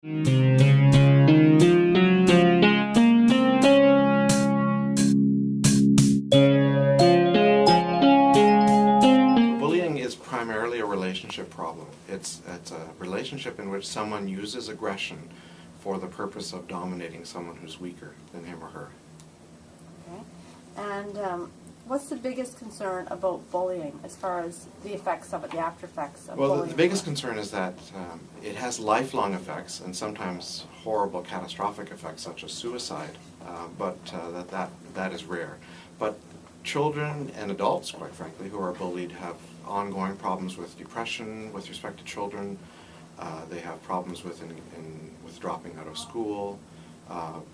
Bullying is primarily a relationship problem. It's a relationship in which someone uses aggression for the purpose of dominating someone who's weaker than him or her. Okay. And what's the biggest concern about bullying as far as the effects of it, the after effects of bullying? Well, the biggest concern is that it has lifelong effects and sometimes horrible catastrophic effects such as suicide, but that is rare. But children and adults, quite frankly, who are bullied have ongoing problems with depression with respect to children. They have problems with dropping out of school.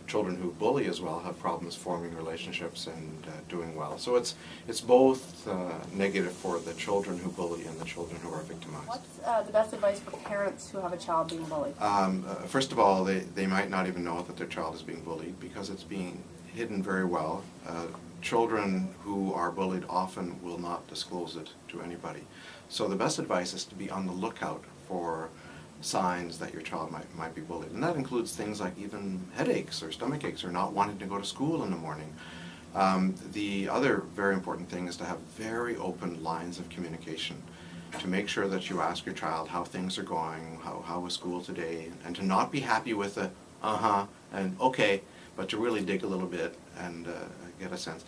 Children who bully as well have problems forming relationships and doing well. So it's both negative for the children who bully and the children who are victimized. What's the best advice for parents who have a child being bullied? First of all, they might not even know that their child is being bullied because it's being hidden very well. Children who are bullied often will not disclose it to anybody. So the best advice is to be on the lookout for signs that your child might be bullied. And that includes things like even headaches or stomach aches or not wanting to go to school in the morning. The other very important thing is to have very open lines of communication, to make sure that you ask your child how things are going, how was school today, and to not be happy with the uh-huh and okay, but to really dig a little bit and get a sense.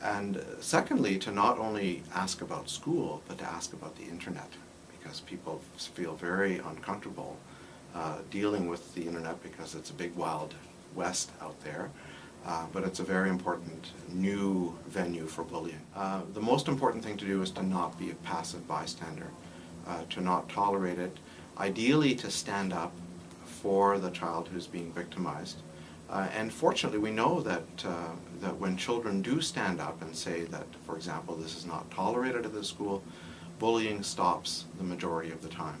And secondly, to not only ask about school, but to ask about the internet, because people feel very uncomfortable dealing with the internet because it's a big wild west out there, but it's a very important new venue for bullying. The most important thing to do is to not be a passive bystander, to not tolerate it, ideally to stand up for the child who's being victimized. And fortunately, we know that when children do stand up and say that, for example, this is not tolerated at the school, bullying stops the majority of the time.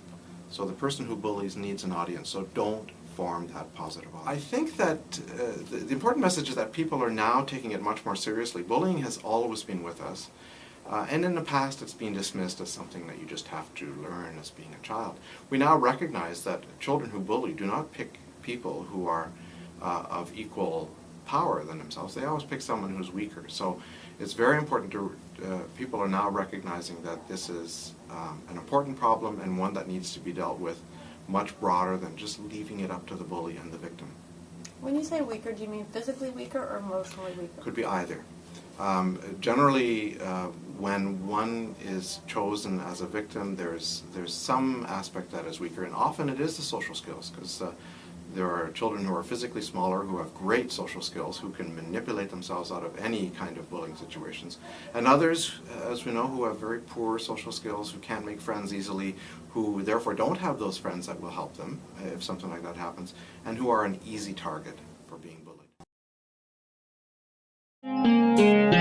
So the person who bullies needs an audience, so don't form that positive audience. I think that the important message is that people are now taking it much more seriously. Bullying has always been with us, and in the past it's been dismissed as something that you just have to learn as being a child. We now recognize that children who bully do not pick people who are of equal power than themselves. They always pick someone who's weaker. So it's very important to, people are now recognizing that this is an important problem and one that needs to be dealt with much broader than just leaving it up to the bully and the victim. When you say weaker, do you mean physically weaker or emotionally weaker? Could be either. Generally, when one is chosen as a victim, there's some aspect that is weaker, and often it is the social skills, because there are children who are physically smaller who have great social skills, who can manipulate themselves out of any kind of bullying situations. And others, as we know, who have very poor social skills, who can't make friends easily, who therefore don't have those friends that will help them if something like that happens, and who are an easy target for being bullied.